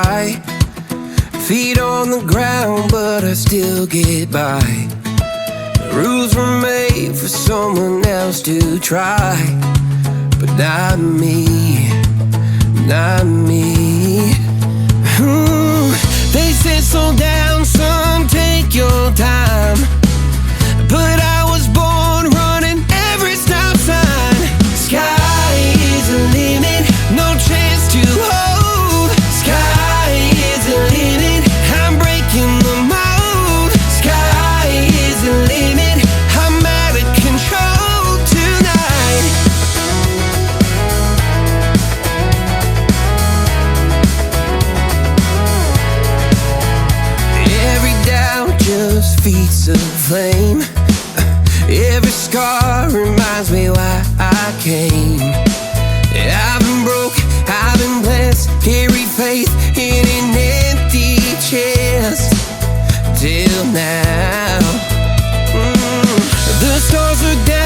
try. Feet on the ground, but I still get by. The rules were made for someone else to try, but not me, not me. They said slow down, son, take your time, but I was born running every stop sign. Sky is the limit, no chance to hold. Sky is the limit, I'm breaking the mold. Sky is the limit, I'm out of control tonight. Every doubt just feeds a flame. Every scar reminds me why I came. I've been broke, I've been blessed, carry faith in an empty chest till now. The stars are down.